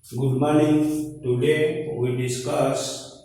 Good morning. Today we discuss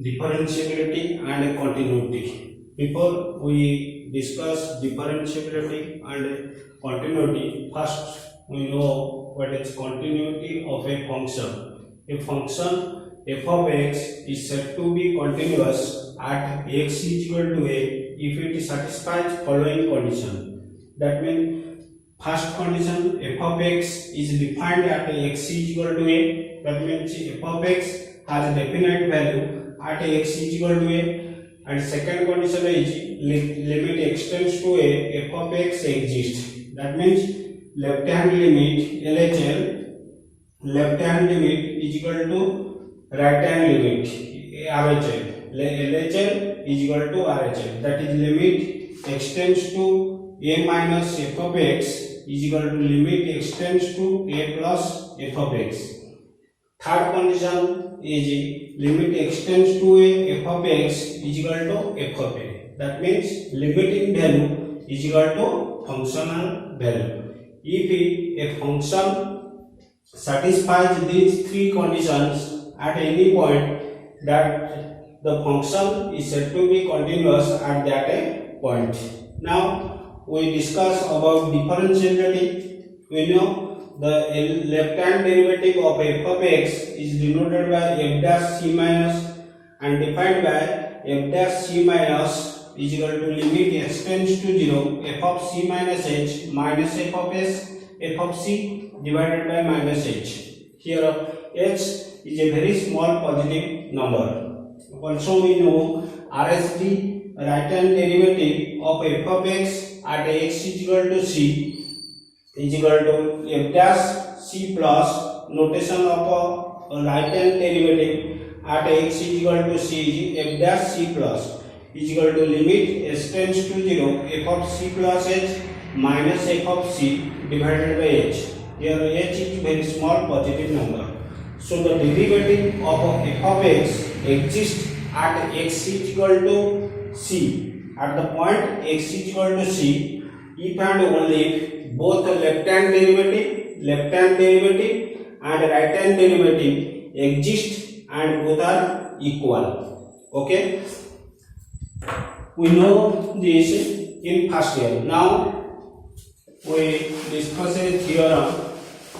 differentiability and continuity. Before we discuss differentiability and continuity, first we know what is continuity of a function. A function f of x is said to be continuous at x is equal to a if it satisfies following condition. That means first condition f of x is defined at x is equal to a. That means f of x has a definite value at x is equal to a. And second condition is limit x tends to a f of x exists. That means left hand limit LHL, left hand limit is equal to right hand limit RHL. LHL is equal to RHL. That is limit x tends to a minus f of x is equal to limit x tends to a plus f of x. Third condition is limit x tends to a f of x is equal to f of a. That means limiting value is equal to functional value. If a function satisfies these three conditions at any point, that the function is said to be continuous at that point. Now we discuss about differentiability. We know the left hand derivative of f of x is denoted by f dash c minus and defined by f dash c minus is equal to limit x tends to 0 f of c minus h minus f of s f of c divided by minus h. Here h is a very small positive number. Also we know RSD, right hand derivative of f of x at x is equal to c is equal to f dash c plus notation of a right hand derivative at x is equal to c is f dash c plus is equal to limit s tends to 0 f of c plus h minus f of c divided by h. Here h is very small positive number. So the derivative of f of x exists at x is equal to c. At the point x is equal to c, if and only if both left hand derivative and right hand derivative exist and both are equal. Okay, we know this in first year. Now we discuss a theorem.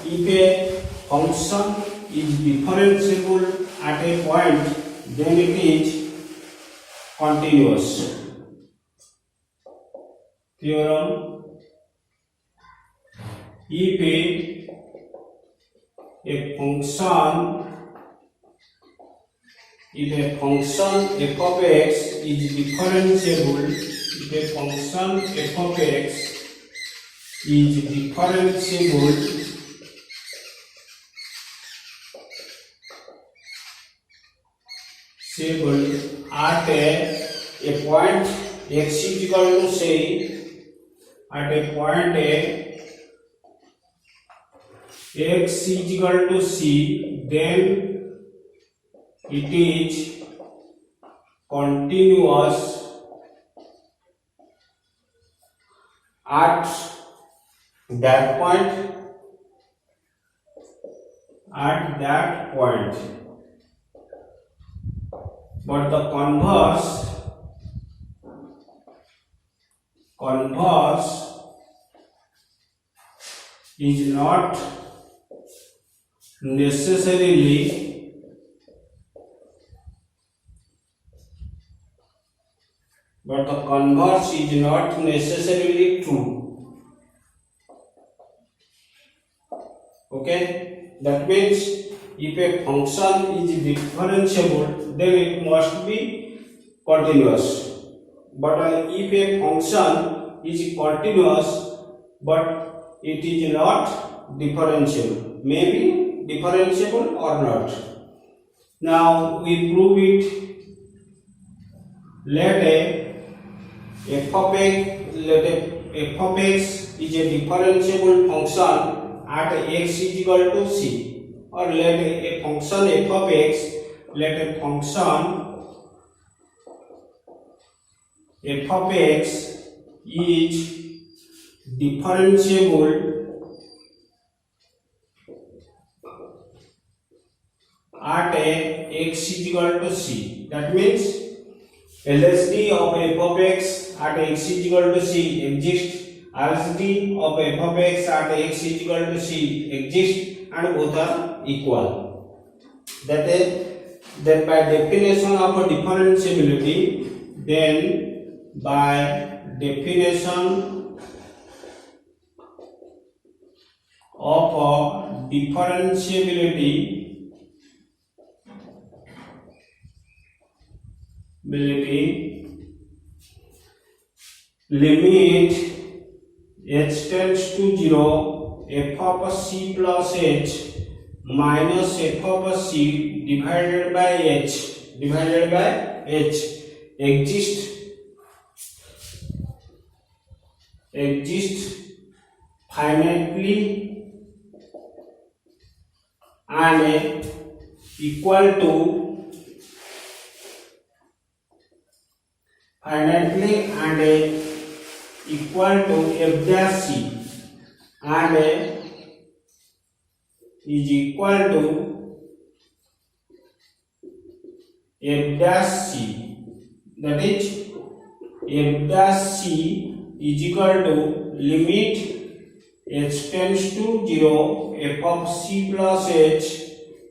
If a function is differentiable at a point, then it is continuous. Theorem: if a function f of x is differentiable, if a function f of x is differentiable at a point x is equal to say at a point x is equal to c, then it is continuous at that point. But the converse is not necessarily true. Okay, that means if a function is differentiable, then it must be continuous. But if a function is continuous but it is not differentiable, maybe differentiable or not. Now we prove it. Let f of x is a differentiable function at x is equal to c, or let a function f of x is differentiable at x is equal to c. That means LSD of f of x at x is equal to c exists. LSD of f of x at x is equal to c exists, and both are equal. That is, then by definition of a differentiability, then by definition of a differentiability, limit h tends to 0 f of c plus h minus f of c divided by h exists finitely and equal to f dash c and is equal to f dash c. That is, f dash c is equal to limit h tends to 0 f of c plus h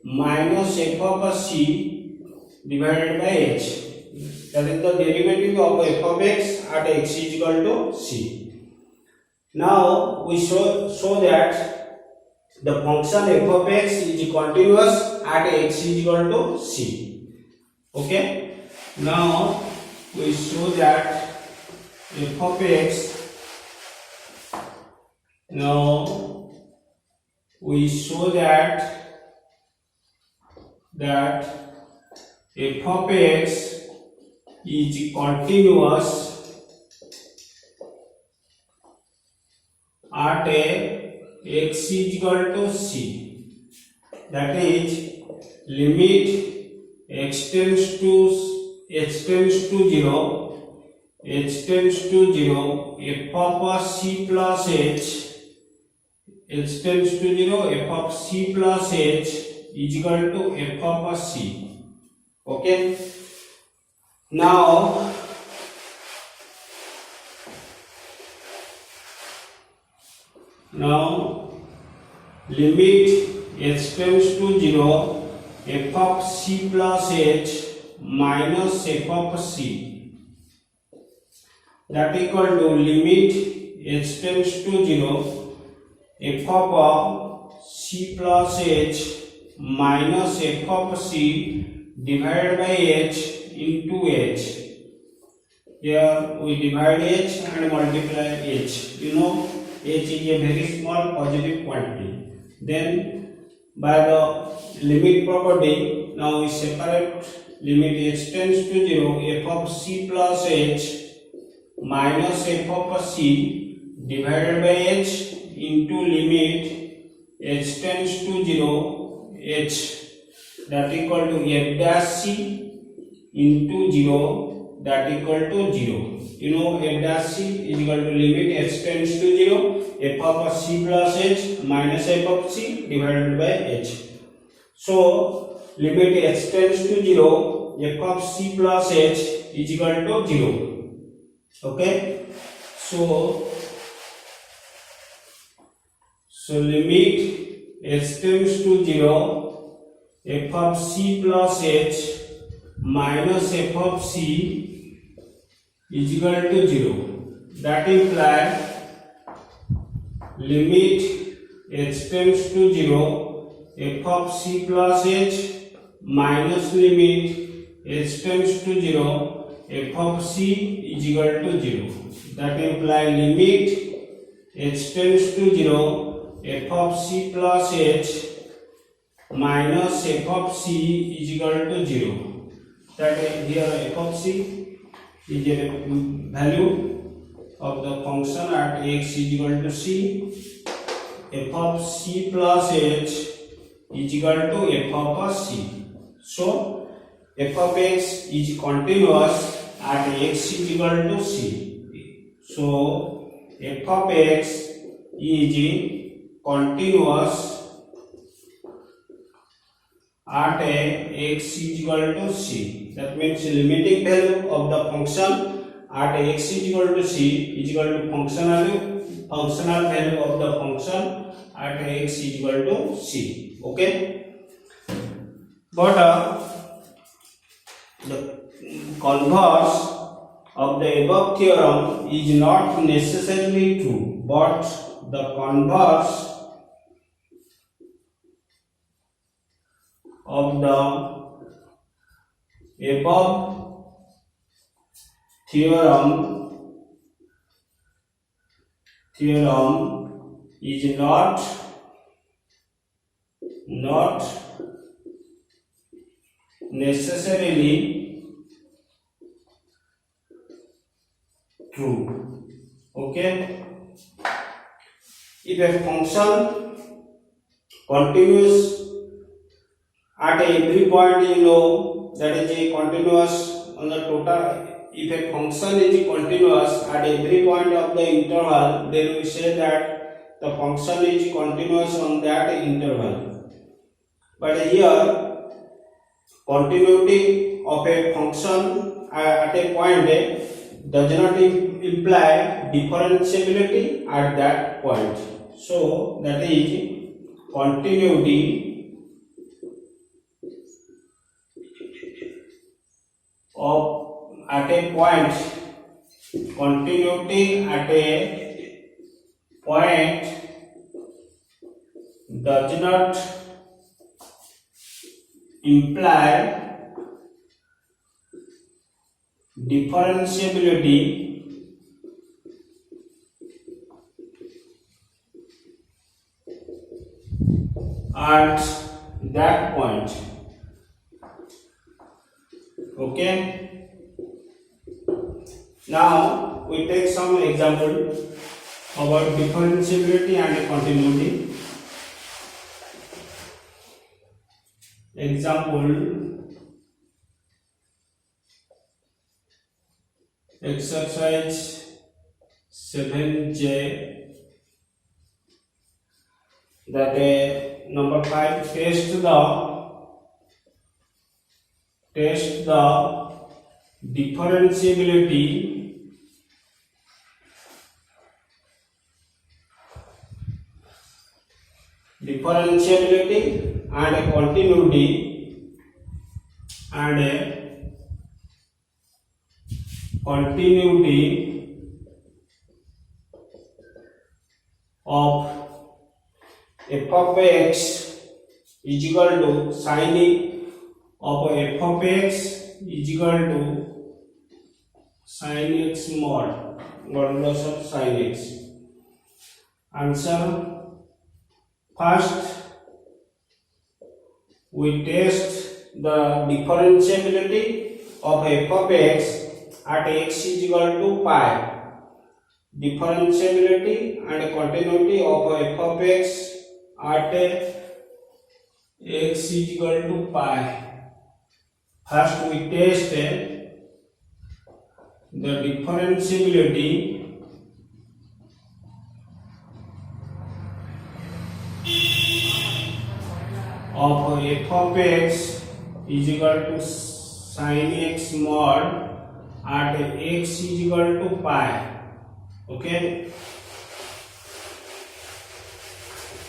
minus f of c divided by h. That is the derivative of f of x at x is equal to c. Now we show that the function f of x is continuous at x is equal to c. Okay. Now we show that f of x. Now we show that f of x is continuous at x is equal to c. That is, limit x tends to 0 f of c plus h f of c plus h is equal to f of c. Okay. Now limit h tends to 0 f of c plus h minus f of c, that equal to limit h tends to 0 f of c plus h minus f of c divided by h into h. Here we divide h and multiply h. You know, h is a very small positive quantity. Then by the limit property, now we separate limit h tends to 0 f of c plus h minus f of c divided by h into limit h tends to 0 h, that equal to f dash c into 0, that equal to 0. You know, f dash c is equal to limit h tends to 0 f of c plus h minus f of c divided by h. So limit h tends to 0 f of c plus h is equal to 0. Okay. So limit h tends to 0 f of c plus h minus f of c is equal to 0. That implies limit h tends to 0 f of c plus h minus limit h tends to 0 f of c is equal to 0. That implies limit h tends to 0 f of c plus h minus f of c is equal to 0. That here f of c is a value of the function at x is equal to c. F of c plus h is equal to f of c. So f of x is continuous at x is equal to c. So f of x is continuous at a x is equal to c. That means limiting value of the function at x is equal to c is equal to functional value of the function at x is equal to c. Okay, but the converse of the above theorem is not necessarily true, but the converse of the above theorem is not necessarily true. Okay, if a function continues at every point, you know that is a continuous on the total. If a function is continuous at every point of the interval, then we say that the function is continuous on that interval. But here, continuity of a function at a point does not imply differentiability at that point. So that is continuity of at a point, continuity at a point does not imply differentiability at that point. Okay, now we take some example about differentiability and continuity. Example, exercise 7J, that number 5, test the differentiability and continuity of f of x is equal to sin of f of x is equal to sin x mod modulus of sin x. Answer: first we test the differentiability of f of x at x is equal to pi. Differentiability and continuity of f of x at x is equal to pi. First we test the differentiability of f of x is equal to sin x mod at x is equal to pi. Okay,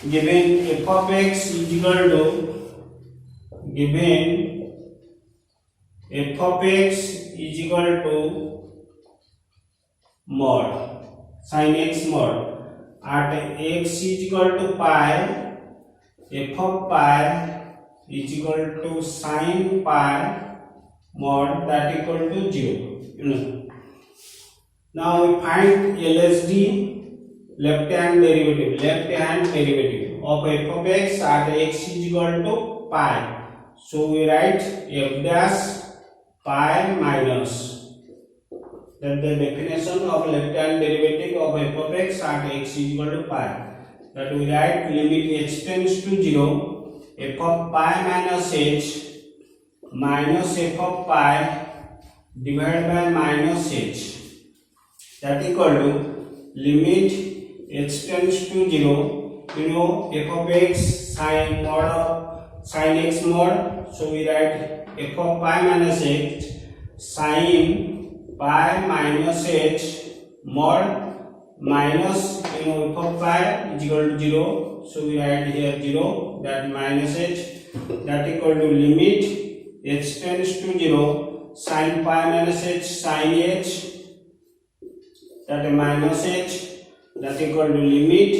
given f of x is equal to mod sin x mod at x is equal to pi, f of pi is equal to sin pi mod that equal to 0. Now we find LSD, left hand derivative of f of x at x is equal to pi. So we write f dash pi minus, that the definition of left hand derivative of f of x at x is equal to pi, that we write limit h tends to 0 f of pi minus h minus f of pi divided by minus h, that equal to limit h tends to 0, you know f of x sin mod of sin x mod, so we write f of pi minus h sin pi minus h mod minus f of pi is equal to 0, so we write here 0, that minus h, that equal to limit h tends to 0 sin pi minus h sin h, that minus h, that equal to limit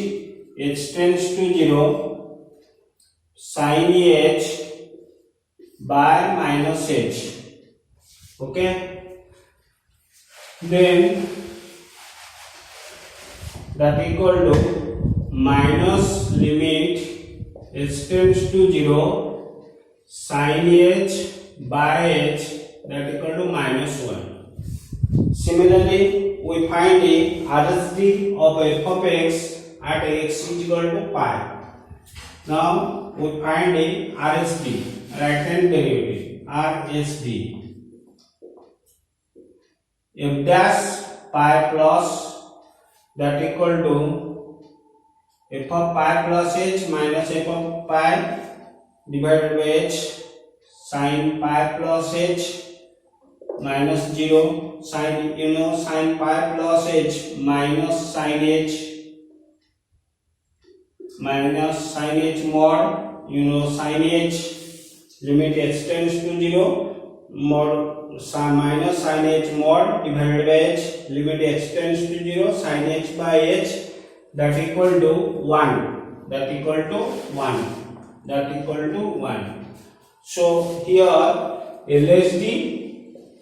h tends to 0 sin h by minus h. Okay, then that equal to minus limit h tends to 0 sin h by h, that equal to minus 1. Similarly, we find the RSD of f of x at x is equal to pi. Now we find the RSD, right hand derivative, RSD. F dash pi plus, that equal to f of pi plus h minus f of pi divided by h sin pi plus h minus 0 sin sin pi plus h minus sin h mod sin h, limit h tends to 0 mod minus sin h mod divided by h, limit h tends to 0 sin h by h, that equal to 1, that equal to 1, that equal to 1. So here LSD,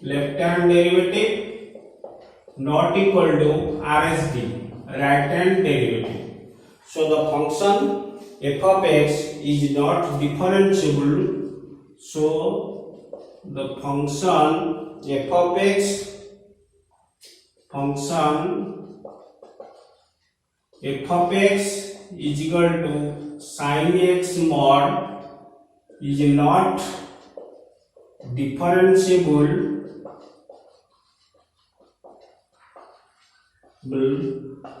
left hand derivative, not equal to RSD, right hand derivative. So the function f of x is not differentiable. So the function f of x, function f of x is equal to sin x mod is not differentiable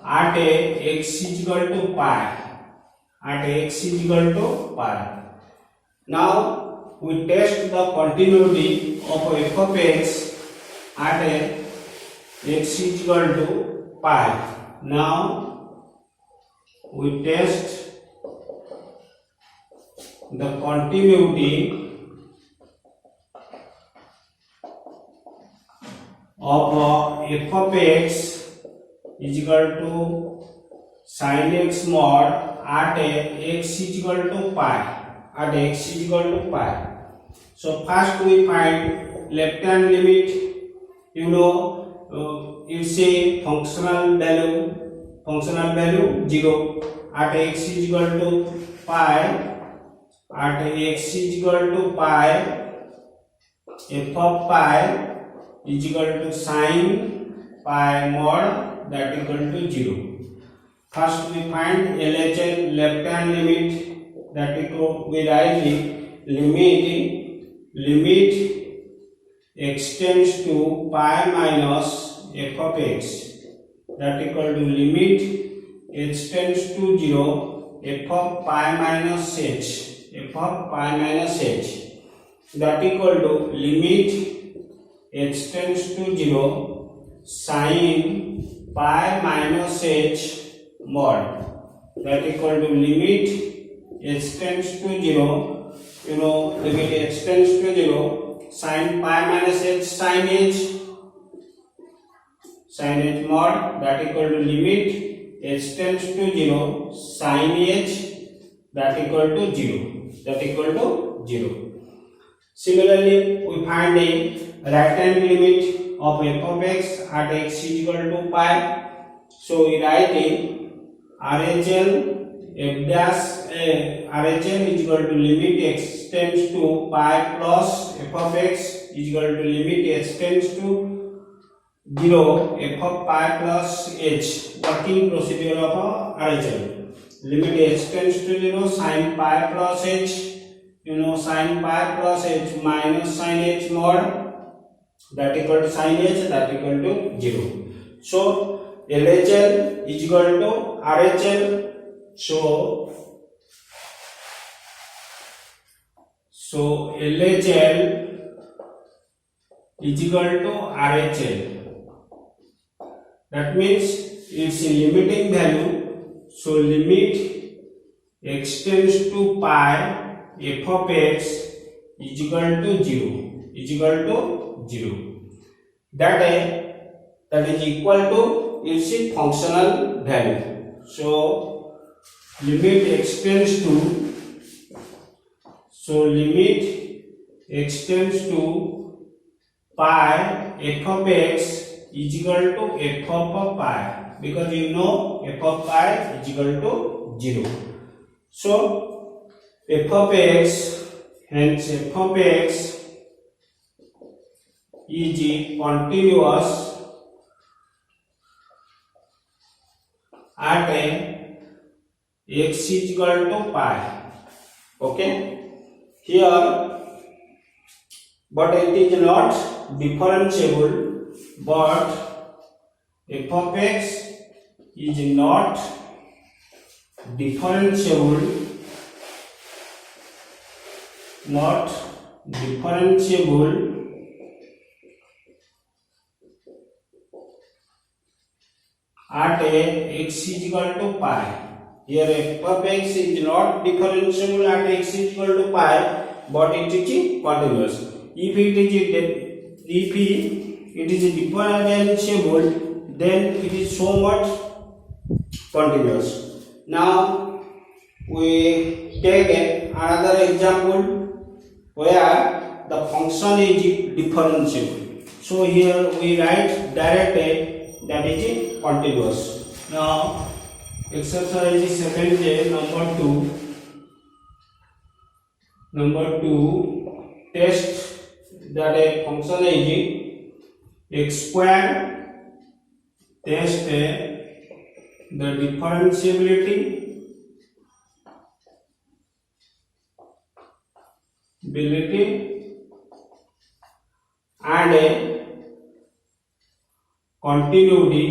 at x is equal to pi, at x is equal to pi. Now we test the continuity of f of x at x is equal to pi. Now we test the continuity of f of x is equal to sin x mod at x is equal to pi, at x is equal to pi. So first we find left hand limit, it's a functional value 0 at x is equal to pi, at x is equal to pi, f of pi is equal to sin pi mod, that equal to 0. First we find LHL, left hand limit, that equal, we write the limit x tends to pi minus f of x, that equal to limit h tends to 0 f of pi minus h, f of pi minus h, that equal to limit h tends to 0 sin pi minus h mod, that equal to limit h tends to 0, limit h tends to 0 sin pi minus h sin h mod, that equal to limit h tends to 0 sin h, that equal to 0, that equal to 0. Similarly, we find a right hand limit of f of x at x is equal to pi. So we write a RHL f dash RHL is equal to limit x tends to pi plus f of x is equal to limit h tends to 0 f of pi plus h, working procedure of RHL. Limit h tends to 0 sin pi plus h, sin pi plus h minus sin h mod, that equal to sin h, that equal to 0. So LHL is equal to RHL. So So LHL is equal to RHL. That means its limiting value. So limit x tends to pi f of x is equal to 0. That is equal to its functional value. So limit x tends to pi f of x is equal to f of pi, because you know f of pi is equal to 0. So f of x, hence f of x is continuous at x is equal to pi. Okay, here, but it is not differentiable, but f of x is not differentiable at x is equal to pi. Here f of x is not differentiable at x is equal to pi, but it is continuous. If it is differentiable, then it is so much continuous. Now we take another example where the function is differentiable. So here we write direct that is continuous. Now exercise 7J number 2 test that a function is x square. Test the differentiability and continuity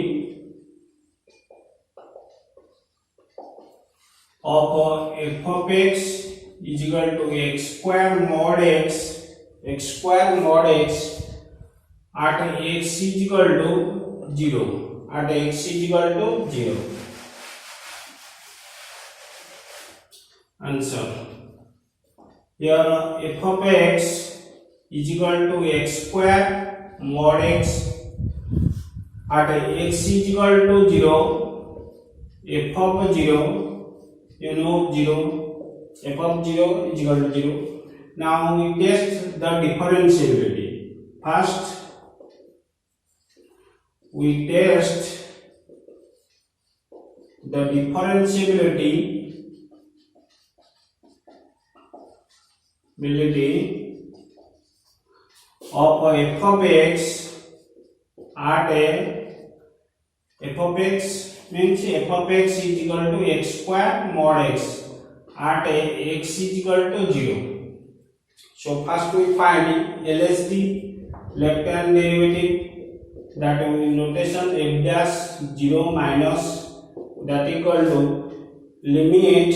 of f of x is equal to x square mod x at x is equal to 0. Answer. Here f of x is equal to x square mod x at x is equal to 0. F of 0, you know 0. F of 0 is equal to 0. Now we test the differentiability. First, we test the differentiability of f of x at f of x means f of x is equal to x square mod x at x is equal to 0. So first we find LHD, left hand derivative, that in notation f dash 0 minus, that equal to limit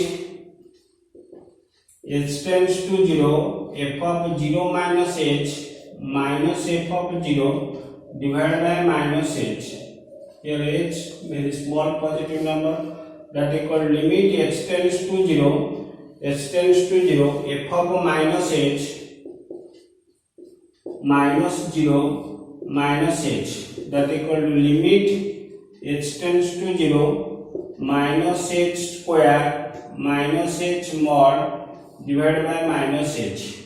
h tends to 0 f of 0 minus h minus f of 0 divided by minus h. Here h very small positive number, that equal limit h tends to 0 f of minus h minus 0 minus h, that equal to limit h tends to 0 minus h square minus h mod divided by minus h,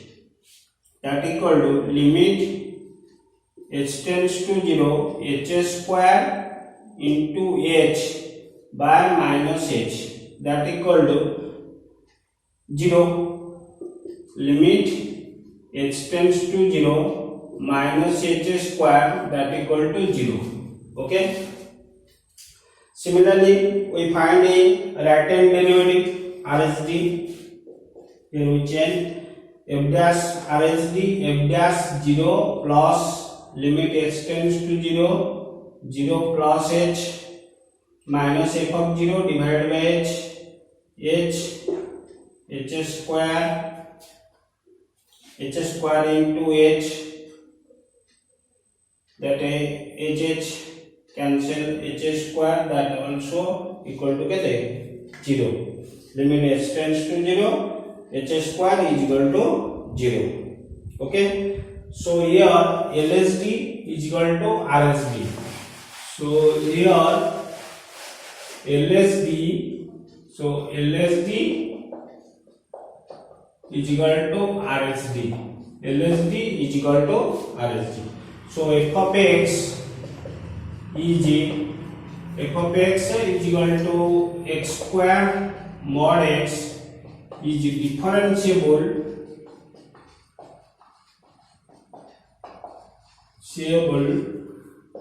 that equal to limit h tends to 0 h square into h by minus h, that equal to 0. Limit h tends to 0 minus h square, that equal to 0. Okay. Similarly, we find a right hand derivative RHD. Here we change f dash RHD f dash 0 plus limit h tends to 0 plus h minus f of 0 divided by h square h square into h, that h cancel h square, that also equal to 0. Limit h tends to 0, h square is equal to 0. Okay, so here LSD is equal to RSD. So here LSD, so LSD is equal to RSD. LSD is equal to RSD. So f of x is equal to x square mod x is differentiable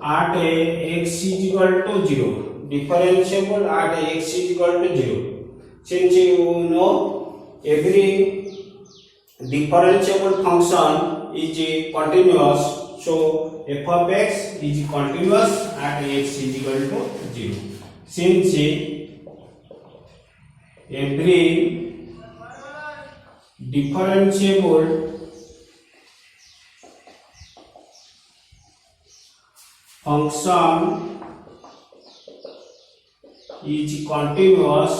at x is equal to 0. Differentiable at x is equal to 0. Since you know every differentiable function is continuous, so f of x is continuous at x is equal to 0. Since every differentiable function is continuous,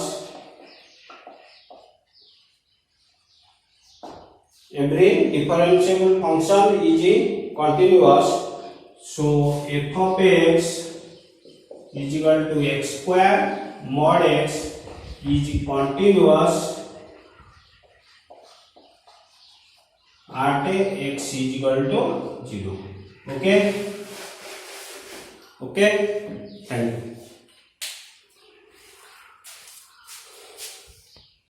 every differentiable function is continuous, so f of x is equal to x square mod x is continuous at x is equal to 0. Okay, thank you.